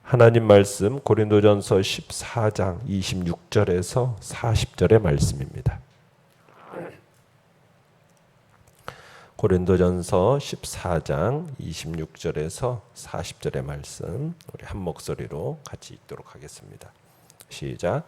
하나님 말씀 고린도전서 14장 26절에서 40절의 말씀입니다. 고린도전서 14장 26절에서 40절의 말씀 우리 한 목소리로 같이 읽도록 하겠습니다. 시작.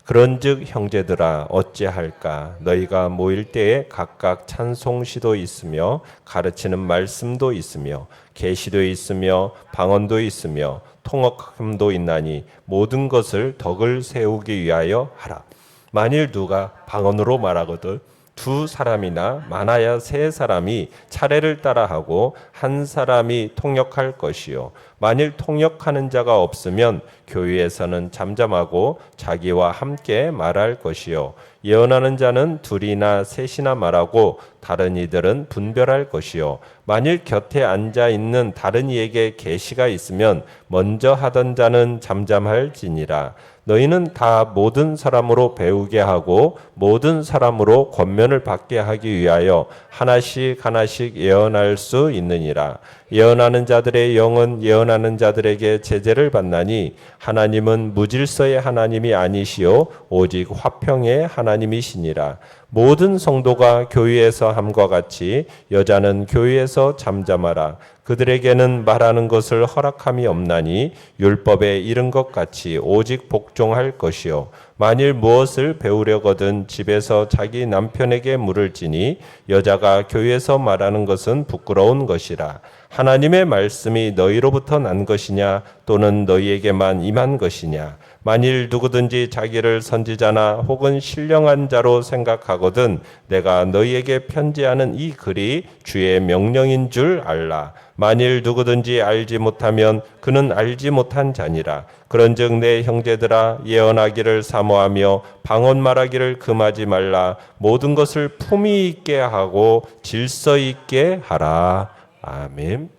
그런즉 형제들아 어찌할까 너희가 모일 때에 각각 찬송시도 있으며 가르치는 말씀도 있으며 계시도 있으며 방언도 있으며 통역함도 있나니 모든 것을 덕을 세우기 위하여 하라. 만일 누가 방언으로 말하거든 두 사람이나 많아야 세 사람이 차례를 따라하고 한 사람이 통역할 것이요 만일 통역하는 자가 없으면 교회에서는 잠잠하고 자기와 함께 말할 것이요 예언하는 자는 둘이나 셋이나 말하고 다른 이들은 분별할 것이요 만일 곁에 앉아 있는 다른 이에게 계시가 있으면 먼저 하던 자는 잠잠할지니라. 너희는 다 모든 사람으로 배우게 하고 모든 사람으로 권면을 받게 하기 위하여 하나씩 예언할 수 있느니라. 예언하는 자들의 영은 예언하는 자들에게 제재를 받나니 하나님은 무질서의 하나님이 아니시오 오직 화평의 하나님이시니라. 모든 성도가 교회에서 함과 같이 여자는 교회에서 잠잠하라. 그들에게는 말하는 것을 허락함이 없나니 율법에 이른 것 같이 오직 복종할 것이요 만일 무엇을 배우려거든 집에서 자기 남편에게 물을지니 여자가 교회에서 말하는 것은 부끄러운 것이라. 하나님의 말씀이 너희로부터 난 것이냐 또는 너희에게만 임한 것이냐. 만일 누구든지 자기를 선지자나 혹은 신령한 자로 생각하거든 내가 너희에게 편지하는 이 글이 주의 명령인 줄 알라. 만일 누구든지 알지 못하면 그는 알지 못한 자니라. 그런즉 내 형제들아 예언하기를 사모하며 방언 말하기를 금하지 말라. 모든 것을 품위 있게 하고 질서 있게 하라. 아멘.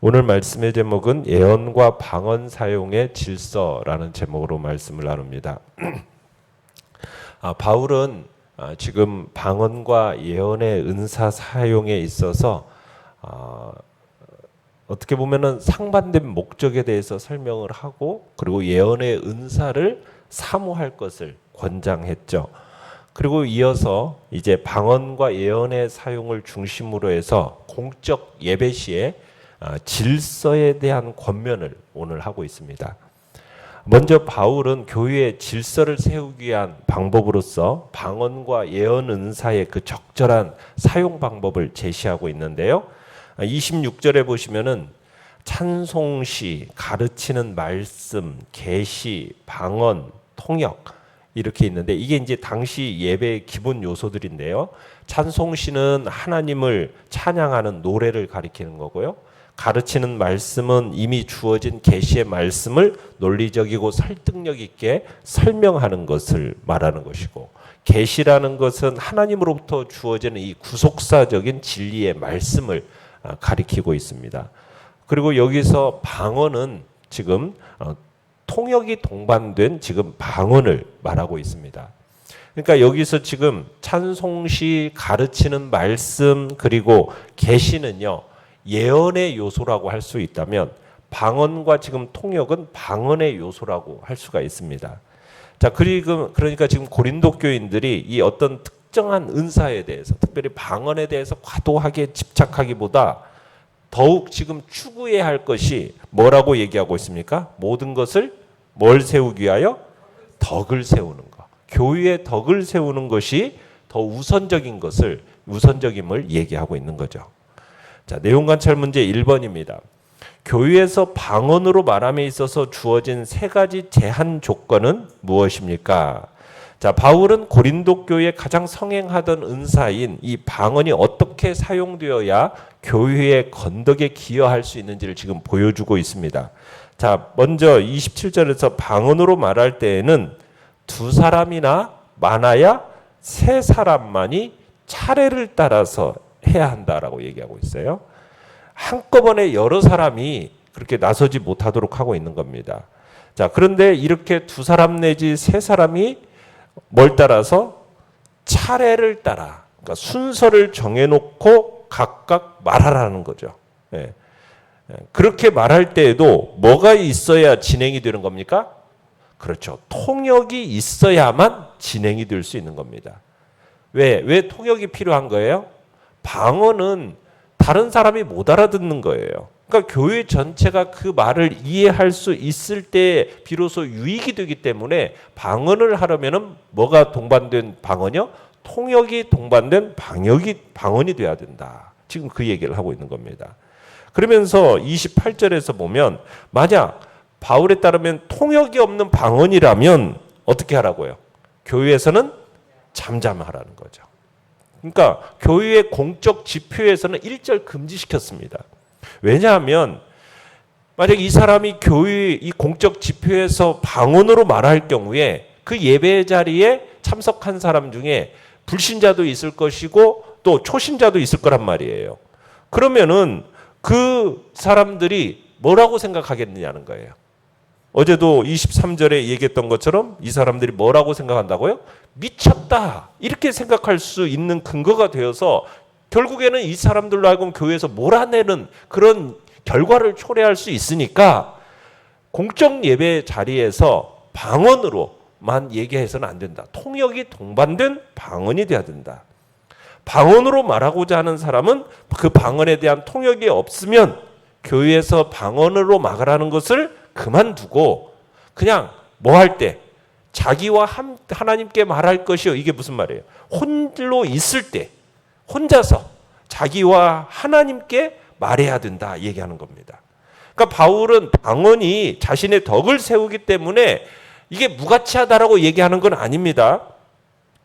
오늘 말씀의 제목은 예언과 방언 사용의 질서라는 제목으로 말씀을 나눕니다. 바울은 지금 방언과 예언의 은사 사용에 있어서 어떻게 보면은 상반된 목적에 대해서 설명을 하고 그리고 예언의 은사를 사모할 것을 권장했죠. 그리고 이어서 이제 방언과 예언의 사용을 중심으로 해서 공적 예배 시에 질서에 대한 권면을 오늘 하고 있습니다. 먼저 바울은 교회의 질서를 세우기 위한 방법으로서 방언과 예언 은사의 그 적절한 사용 방법을 제시하고 있는데요. 26절에 보시면은 찬송시, 가르치는 말씀, 계시, 방언, 통역 이렇게 있는데 이게 이제 당시 예배의 기본 요소들인데요. 찬송시는 하나님을 찬양하는 노래를 가리키는 거고요. 가르치는 말씀은 이미 주어진 계시의 말씀을 논리적이고 설득력 있게 설명하는 것을 말하는 것이고 계시라는 것은 하나님으로부터 주어지는 이 구속사적인 진리의 말씀을 가리키고 있습니다. 그리고 여기서 방언은 지금 통역이 동반된 지금 방언을 말하고 있습니다. 그러니까 여기서 지금 찬송시, 가르치는 말씀 그리고 계시는요. 예언의 요소라고 할 수 있다면 방언과 지금 통역은 방언의 요소라고 할 수가 있습니다. 자, 그러니까 지금 고린도 교인들이 이 어떤 특정한 은사에 대해서 특별히 방언에 대해서 과도하게 집착하기보다 더욱 지금 추구해야 할 것이 뭐라고 얘기하고 있습니까? 모든 것을 뭘 세우기 위하여? 덕을 세우는 것. 교회의 덕을 세우는 것이 더 우선적임을 얘기하고 있는 거죠. 자, 내용 관찰 문제 1번입니다. 교회에서 방언으로 말함에 있어서 주어진 세 가지 제한 조건은 무엇입니까? 자, 바울은 고린도 교회에 가장 성행하던 은사인 이 방언이 어떻게 사용되어야 교회의 건덕에 기여할 수 있는지를 지금 보여주고 있습니다. 자, 먼저 27절에서 방언으로 말할 때에는 두 사람이나 많아야 세 사람만이 차례를 따라서 해야 한다라고 얘기하고 있어요. 한꺼번에 여러 사람이 그렇게 나서지 못하도록 하고 있는 겁니다. 자, 그런데 이렇게 두 사람 내지 세 사람이 뭘 따라서? 차례를 따라, 그러니까 순서를 정해놓고 각각 말하라는 거죠. 예. 그렇게 말할 때에도 뭐가 있어야 진행이 되는 겁니까? 그렇죠. 통역이 있어야만 진행이 될 수 있는 겁니다. 왜 통역이 필요한 거예요? 방언은 다른 사람이 못 알아듣는 거예요. 그러니까 교회 전체가 그 말을 이해할 수 있을 때 비로소 유익이 되기 때문에 방언을 하려면은 뭐가 동반된 방언이요? 통역이 동반된 방언이 돼야 된다. 지금 그 얘기를 하고 있는 겁니다. 그러면서 28절에서 보면 만약 바울에 따르면 통역이 없는 방언이라면 어떻게 하라고요? 교회에서는 잠잠하라는 거죠. 그러니까 교회의 공적 집회에서는 일절 금지시켰습니다. 왜냐하면 만약 이 사람이 교회 이 공적 집회에서 방언으로 말할 경우에 그 예배 자리에 참석한 사람 중에 불신자도 있을 것이고 또 초신자도 있을 거란 말이에요. 그러면은 그 사람들이 뭐라고 생각하겠느냐는 거예요. 어제도 23절에 얘기했던 것처럼 이 사람들이 뭐라고 생각한다고요? 미쳤다. 이렇게 생각할 수 있는 근거가 되어서 결국에는 이 사람들로 하여금 교회에서 몰아내는 그런 결과를 초래할 수 있으니까 공적 예배 자리에서 방언으로만 얘기해서는 안 된다. 통역이 동반된 방언이 돼야 된다. 방언으로 말하고자 하는 사람은 그 방언에 대한 통역이 없으면 교회에서 방언으로 말하는 것을 그만두고 그냥 뭐 할 때 자기와 하나님께 말할 것이요. 이게 무슨 말이에요? 홀로 있을 때 혼자서 자기와 하나님께 말해야 된다 얘기하는 겁니다. 그러니까 바울은 방언이 자신의 덕을 세우기 때문에 이게 무가치하다라고 얘기하는 건 아닙니다.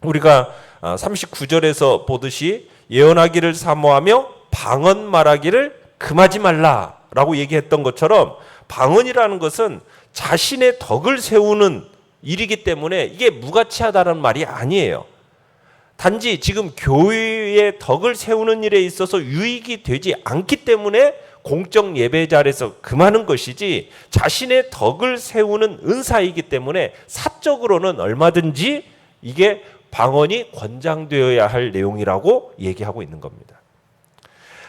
우리가 39절에서 보듯이 예언하기를 사모하며 방언 말하기를 금하지 말라라고 얘기했던 것처럼 방언이라는 것은 자신의 덕을 세우는 일이기 때문에 이게 무가치하다는 말이 아니에요. 단지 지금 교회의 덕을 세우는 일에 있어서 유익이 되지 않기 때문에 공적 예배 자리에서 금하는 것이지 자신의 덕을 세우는 은사이기 때문에 사적으로는 얼마든지 이게 방언이 권장되어야 할 내용이라고 얘기하고 있는 겁니다.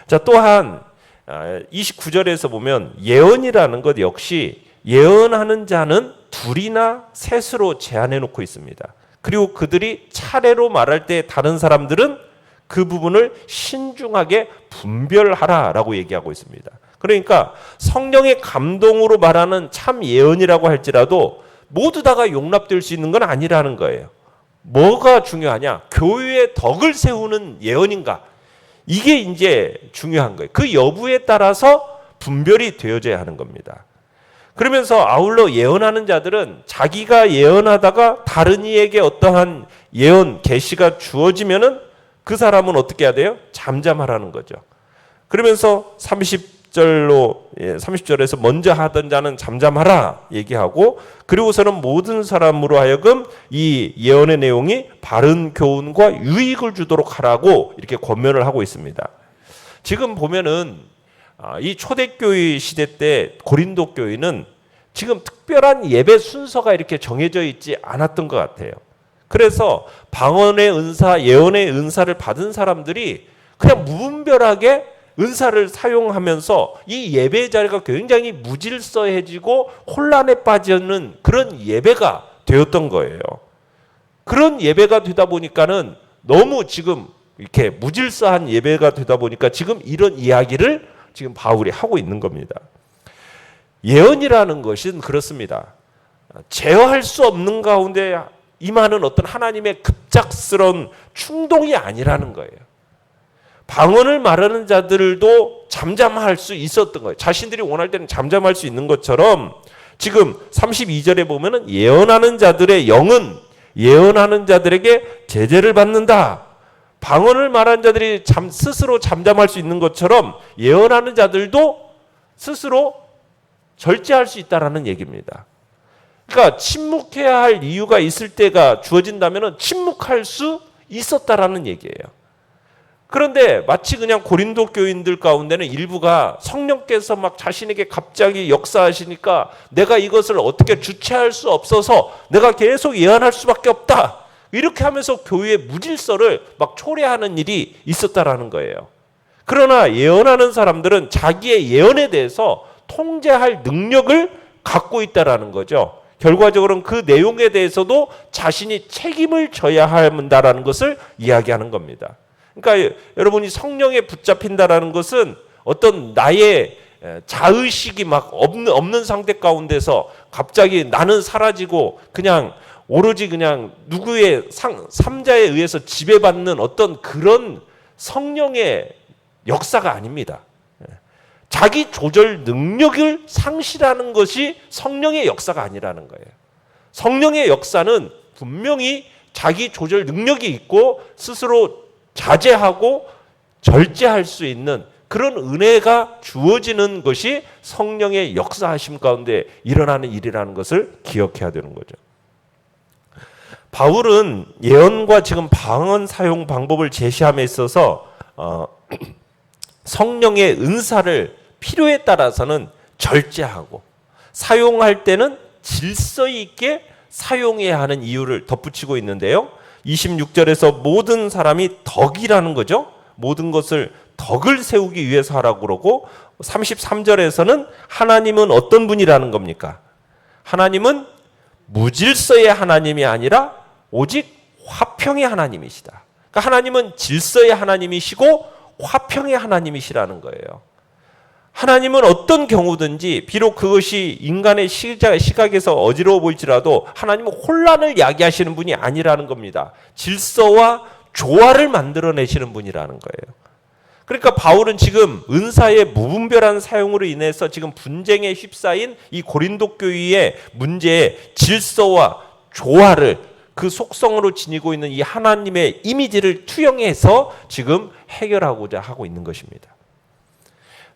자, 또한 29절에서 보면 예언이라는 것 역시 예언하는 자는 둘이나 셋으로 제한해 놓고 있습니다. 그리고 그들이 차례로 말할 때 다른 사람들은 그 부분을 신중하게 분별하라라고 얘기하고 있습니다. 그러니까 성령의 감동으로 말하는 참 예언이라고 할지라도 모두 다가 용납될 수 있는 건 아니라는 거예요. 뭐가 중요하냐? 교회의 덕을 세우는 예언인가? 이게 이제 중요한 거예요. 그 여부에 따라서 분별이 되어져야 하는 겁니다. 그러면서 아울러 예언하는 자들은 자기가 예언하다가 다른 이에게 어떠한 예언, 계시가 주어지면은 그 사람은 어떻게 해야 돼요? 잠잠하라는 거죠. 그러면서 30절에서 먼저 하던 자는 잠잠하라 얘기하고 그리고서는 모든 사람으로 하여금 이 예언의 내용이 바른 교훈과 유익을 주도록 하라고 이렇게 권면을 하고 있습니다. 지금 보면은 이 초대교회 시대 때 고린도 교회는 지금 특별한 예배 순서가 이렇게 정해져 있지 않았던 것 같아요. 그래서 방언의 은사, 예언의 은사를 받은 사람들이 그냥 무분별하게 은사를 사용하면서 이 예배 자리가 굉장히 무질서해지고 혼란에 빠지는 그런 예배가 되었던 거예요. 그런 예배가 되다 보니까는 너무 지금 이렇게 무질서한 예배가 되다 보니까 지금 이런 이야기를 지금 바울이 하고 있는 겁니다. 예언이라는 것은 그렇습니다. 제어할 수 없는 가운데 임하는 어떤 하나님의 급작스러운 충동이 아니라는 거예요. 방언을 말하는 자들도 잠잠할 수 있었던 거예요. 자신들이 원할 때는 잠잠할 수 있는 것처럼 지금 32절에 보면은 예언하는 자들의 영은 예언하는 자들에게 제재를 받는다. 방언을 말하는 자들이 스스로 잠잠할 수 있는 것처럼 예언하는 자들도 스스로 절제할 수 있다라는 얘기입니다. 그러니까 침묵해야 할 이유가 있을 때가 주어진다면 침묵할 수 있었다라는 얘기예요. 그런데 마치 그냥 고린도 교인들 가운데는 일부가 성령께서 막 자신에게 갑자기 역사하시니까 내가 이것을 어떻게 주체할 수 없어서 내가 계속 예언할 수밖에 없다. 이렇게 하면서 교회의 무질서를 막 초래하는 일이 있었다라는 거예요. 그러나 예언하는 사람들은 자기의 예언에 대해서 통제할 능력을 갖고 있다라는 거죠. 결과적으로는 그 내용에 대해서도 자신이 책임을 져야 한다라는 것을 이야기하는 겁니다. 그러니까 여러분이 성령에 붙잡힌다라는 것은 어떤 나의 자의식이 막 없는 상태 가운데서 갑자기 나는 사라지고 그냥 오로지 그냥 누구의 삼자에 의해서 지배받는 어떤 그런 성령의 역사가 아닙니다. 자기 조절 능력을 상실하는 것이 성령의 역사가 아니라는 거예요. 성령의 역사는 분명히 자기 조절 능력이 있고 스스로 자제하고 절제할 수 있는 그런 은혜가 주어지는 것이 성령의 역사하심 가운데 일어나는 일이라는 것을 기억해야 되는 거죠. 바울은 예언과 지금 방언 사용 방법을 제시함에 있어서 성령의 은사를 필요에 따라서는 절제하고 사용할 때는 질서 있게 사용해야 하는 이유를 덧붙이고 있는데요. 26절에서 모든 사람이 덕이라는 거죠. 모든 것을 덕을 세우기 위해서 하라고 그러고 33절에서는 하나님은 어떤 분이라는 겁니까? 하나님은 무질서의 하나님이 아니라 오직 화평의 하나님이시다. 그러니까 하나님은 질서의 하나님이시고 화평의 하나님이시라는 거예요. 하나님은 어떤 경우든지 비록 그것이 인간의 시각에서 어지러워 보일지라도 하나님은 혼란을 야기하시는 분이 아니라는 겁니다. 질서와 조화를 만들어내시는 분이라는 거예요. 그러니까 바울은 지금 은사의 무분별한 사용으로 인해서 지금 분쟁에 휩싸인 이 고린도 교회의 문제의 질서와 조화를 그 속성으로 지니고 있는 이 하나님의 이미지를 투영해서 지금 해결하고자 하고 있는 것입니다.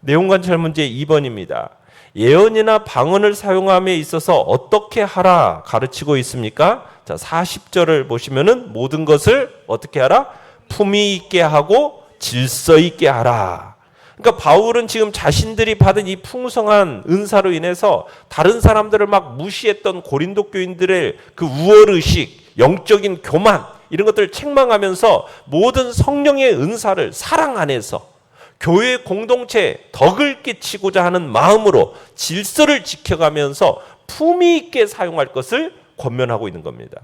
내용 관찰 문제 2번입니다. 예언이나 방언을 사용함에 있어서 어떻게 하라 가르치고 있습니까? 자, 40절을 보시면은 모든 것을 어떻게 하라? 품위 있게 하고 질서 있게 하라. 그러니까 바울은 지금 자신들이 받은 이 풍성한 은사로 인해서 다른 사람들을 막 무시했던 고린도 교인들의 그 우월의식, 영적인 교만 이런 것들을 책망하면서 모든 성령의 은사를 사랑 안에서 교회 공동체에 덕을 끼치고자 하는 마음으로 질서를 지켜가면서 품위 있게 사용할 것을 권면하고 있는 겁니다.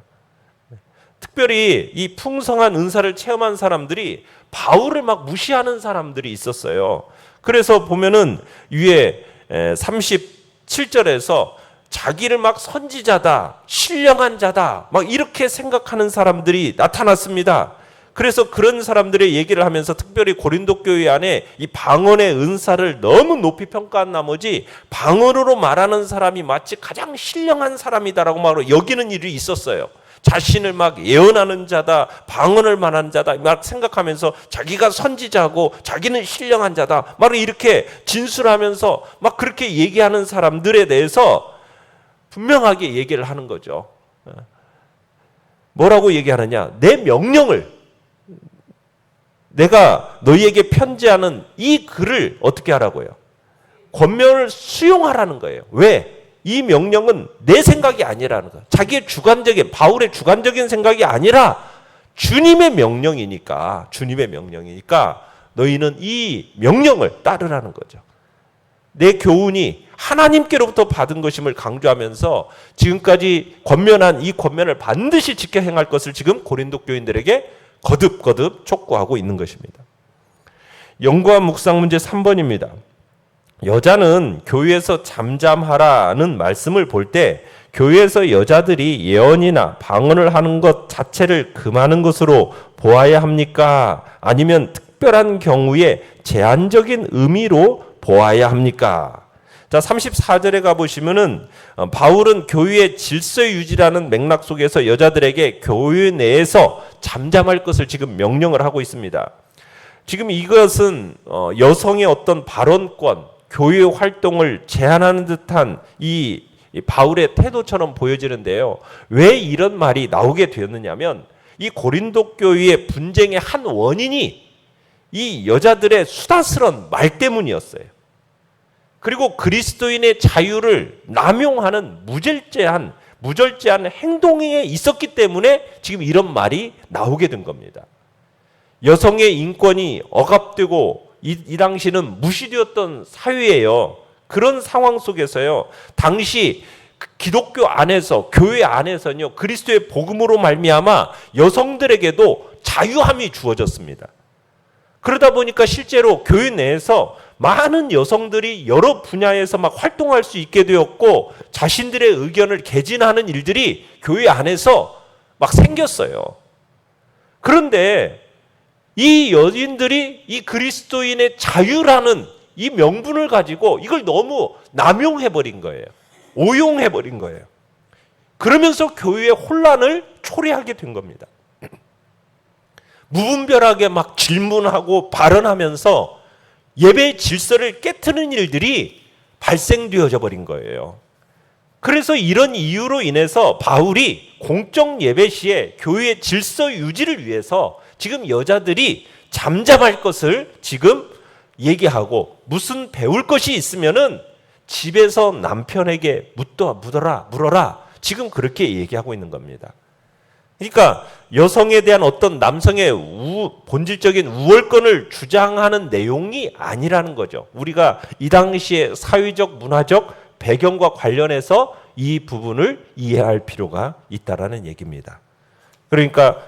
특별히 이 풍성한 은사를 체험한 사람들이 바울을 막 무시하는 사람들이 있었어요. 그래서 보면은 위에 37절에서 자기를 막 선지자다, 신령한 자다, 막 이렇게 생각하는 사람들이 나타났습니다. 그래서 그런 사람들의 얘기를 하면서 특별히 고린도 교회 안에 이 방언의 은사를 너무 높이 평가한 나머지 방언으로 말하는 사람이 마치 가장 신령한 사람이다라고 막 여기는 일이 있었어요. 자신을 막 예언하는 자다, 방언을 말하는 자다 막 생각하면서 자기가 선지자고 자기는 신령한 자다 막 이렇게 진술하면서 막 그렇게 얘기하는 사람들에 대해서 분명하게 얘기를 하는 거죠. 뭐라고 얘기하느냐? 내 명령을 내가 너희에게 편지하는 이 글을 어떻게 하라고요? 권면을 수용하라는 거예요. 왜? 이 명령은 내 생각이 아니라는 거예요. 자기의 주관적인, 바울의 주관적인 생각이 아니라 주님의 명령이니까 너희는 이 명령을 따르라는 거죠. 내 교훈이 하나님께로부터 받은 것임을 강조하면서 지금까지 권면한 이 권면을 반드시 지켜 행할 것을 지금 고린도 교인들에게 거듭거듭 촉구하고 있는 것입니다. 연구와 묵상 문제 3번입니다. 여자는 교회에서 잠잠하라는 말씀을 볼 때 교회에서 여자들이 예언이나 방언을 하는 것 자체를 금하는 것으로 보아야 합니까? 아니면 특별한 경우에 제한적인 의미로 보아야 합니까? 자, 34절에 가보시면은 바울은 교회의 질서 유지라는 맥락 속에서 여자들에게 교회 내에서 잠잠할 것을 지금 명령을 하고 있습니다. 지금 이것은 여성의 어떤 발언권, 교회 활동을 제한하는 듯한 이 바울의 태도처럼 보여지는데요. 왜 이런 말이 나오게 되었느냐면 이 고린도 교회의 분쟁의 한 원인이 이 여자들의 수다스런 말 때문이었어요. 그리고 그리스도인의 자유를 남용하는 무절제한 행동에 있었기 때문에 지금 이런 말이 나오게 된 겁니다. 여성의 인권이 억압되고 이 당시는 무시되었던 사회예요. 그런 상황 속에서요. 당시 기독교 안에서 교회 안에서는요. 그리스도의 복음으로 말미암아 여성들에게도 자유함이 주어졌습니다. 그러다 보니까 실제로 교회 내에서 많은 여성들이 여러 분야에서 막 활동할 수 있게 되었고 자신들의 의견을 개진하는 일들이 교회 안에서 막 생겼어요. 그런데 이 여인들이 이 그리스도인의 자유라는 이 명분을 가지고 이걸 너무 남용해버린 거예요. 오용해버린 거예요. 그러면서 교회의 혼란을 초래하게 된 겁니다. 무분별하게 막 질문하고 발언하면서 예배의 질서를 깨트는 일들이 발생되어져 버린 거예요. 그래서 이런 이유로 인해서 바울이 공적 예배 시에 교회의 질서 유지를 위해서 지금 여자들이 잠잠할 것을 지금 얘기하고 무슨 배울 것이 있으면은 집에서 남편에게 물어라. 지금 그렇게 얘기하고 있는 겁니다. 그러니까 여성에 대한 어떤 남성의 본질적인 우월권을 주장하는 내용이 아니라는 거죠. 우리가 이 당시의 사회적 문화적 배경과 관련해서 이 부분을 이해할 필요가 있다라는 얘기입니다. 그러니까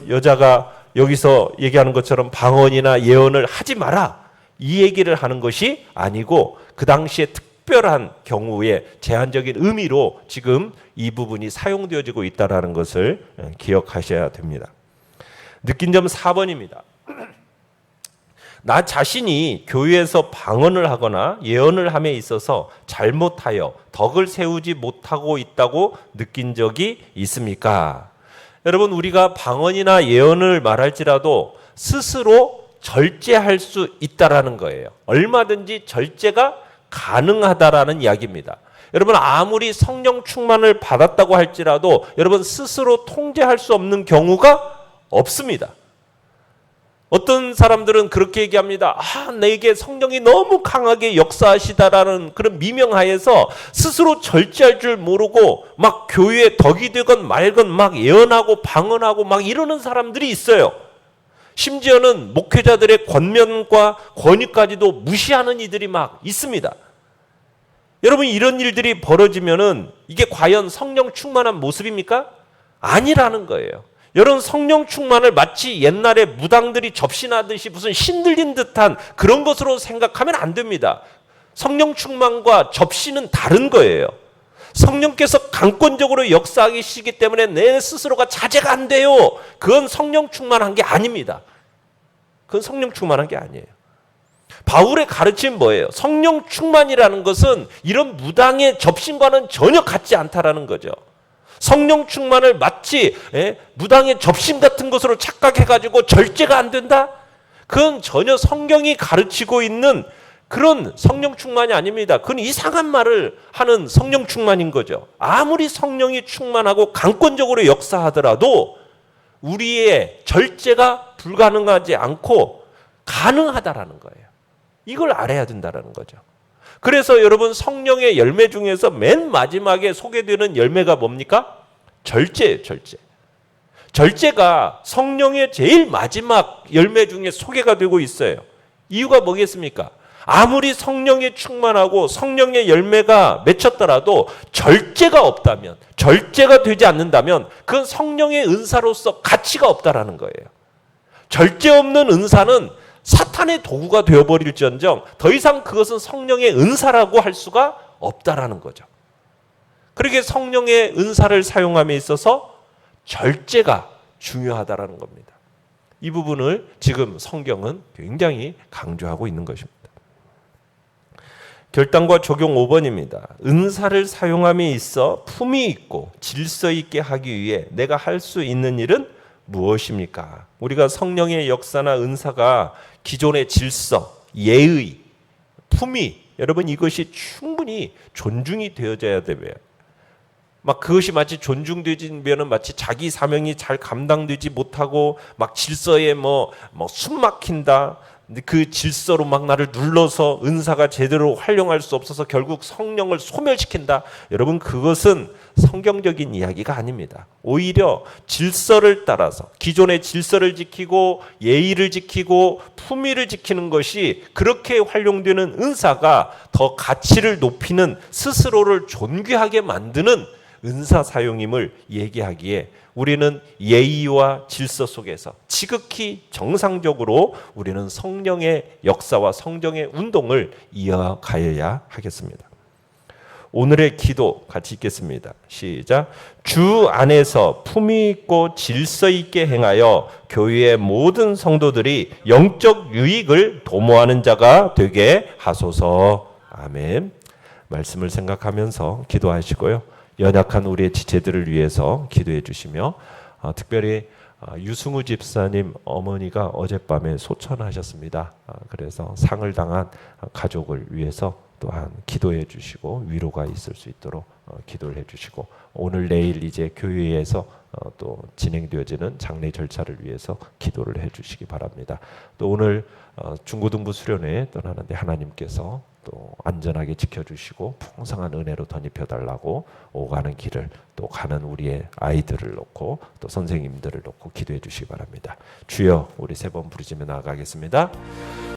여자가 여기서 얘기하는 것처럼 방언이나 예언을 하지 마라 이 얘기를 하는 것이 아니고 그 당시에 특별한 경우에 제한적인 의미로 지금 이 부분이 사용되어지고 있다는 것을 기억하셔야 됩니다. 느낀 점 4번입니다. 나 자신이 교회에서 방언을 하거나 예언을 함에 있어서 잘못하여 덕을 세우지 못하고 있다고 느낀 적이 있습니까? 여러분, 우리가 방언이나 예언을 말할지라도 스스로 절제할 수 있다라는 거예요. 얼마든지 절제가 가능하다라는 이야기입니다. 여러분, 아무리 성령 충만을 받았다고 할지라도 여러분 스스로 통제할 수 없는 경우가 없습니다. 어떤 사람들은 그렇게 얘기합니다. 내게 성령이 너무 강하게 역사하시다라는 그런 미명하에서 스스로 절제할 줄 모르고 막 교회에 덕이 되건 말건 막 예언하고 방언하고 막 이러는 사람들이 있어요. 심지어는 목회자들의 권면과 권위까지도 무시하는 이들이 막 있습니다. 여러분, 이런 일들이 벌어지면은 이게 과연 성령 충만한 모습입니까? 아니라는 거예요. 여러분, 성령 충만을 마치 옛날에 무당들이 접신하듯이 무슨 신들린 듯한 그런 것으로 생각하면 안 됩니다. 성령 충만과 접신은 다른 거예요. 성령께서 강권적으로 역사하시기 때문에 내 스스로가 자제가 안 돼요. 그건 성령 충만한 게 아닙니다. 그건 성령 충만한 게 아니에요. 바울의 가르침은 뭐예요? 성령 충만이라는 것은 이런 무당의 접신과는 전혀 같지 않다라는 거죠. 성령 충만을 마치 무당의 접신 같은 것으로 착각해가지고 절제가 안 된다? 그건 전혀 성경이 가르치고 있는 그런 성령 충만이 아닙니다. 그건 이상한 말을 하는 성령 충만인 거죠. 아무리 성령이 충만하고 강권적으로 역사하더라도 우리의 절제가 불가능하지 않고 가능하다라는 거예요. 이걸 알아야 된다는 거죠. 그래서 여러분, 성령의 열매 중에서 맨 마지막에 소개되는 열매가 뭡니까? 절제예요, 절제. 절제가 성령의 제일 마지막 열매 중에 소개가 되고 있어요. 이유가 뭐겠습니까? 아무리 성령에 충만하고 성령의 열매가 맺혔더라도 절제가 없다면, 절제가 되지 않는다면 그건 성령의 은사로서 가치가 없다라는 거예요. 절제 없는 은사는 사탄의 도구가 되어버릴지언정 더 이상 그것은 성령의 은사라고 할 수가 없다라는 거죠. 그러게 성령의 은사를 사용함에 있어서 절제가 중요하다라는 겁니다. 이 부분을 지금 성경은 굉장히 강조하고 있는 것입니다. 결단과 적용 5번입니다. 은사를 사용함에 있어 품위 있고 질서 있게 하기 위해 내가 할 수 있는 일은 무엇입니까? 우리가 성령의 역사나 은사가 기존의 질서, 예의, 품위, 여러분 이것이 충분히 존중이 되어져야 돼요. 막 그것이 마치 존중되지면은 마치 자기 사명이 잘 감당되지 못하고 막 질서에 숨 막힌다. 그 질서로 막 나를 눌러서 은사가 제대로 활용할 수 없어서 결국 성령을 소멸시킨다. 여러분, 그것은 성경적인 이야기가 아닙니다. 오히려 질서를 따라서 기존의 질서를 지키고 예의를 지키고 품위를 지키는 것이 그렇게 활용되는 은사가 더 가치를 높이는, 스스로를 존귀하게 만드는 은사 사용임을 얘기하기에 우리는 예의와 질서 속에서 지극히 정상적으로 우리는 성령의 역사와 성령의 운동을 이어가야 하겠습니다. 오늘의 기도 같이 읽겠습니다. 시작. 주 안에서 품위 있고 질서 있게 행하여 교회의 모든 성도들이 영적 유익을 도모하는 자가 되게 하소서. 아멘. 말씀을 생각하면서 기도하시고요. 연약한 우리의 지체들을 위해서 기도해 주시며, 특별히 유승우 집사님 어머니가 어젯밤에 소천하셨습니다. 그래서 상을 당한 가족을 위해서 또한 기도해 주시고 위로가 있을 수 있도록 기도를 해 주시고, 오늘 내일 이제 교회에서 또 진행되어지는 장례 절차를 위해서 기도를 해 주시기 바랍니다. 또 오늘 중고등부 수련회에 떠나는데 하나님께서 또 안전하게 지켜주시고 풍성한 은혜로 덧입혀달라고 오가는 길을, 또 가는 우리의 아이들을 놓고 또 선생님들을 놓고 기도해 주시기 바랍니다. 주여, 우리 세 번 부르짖으며 나아가겠습니다.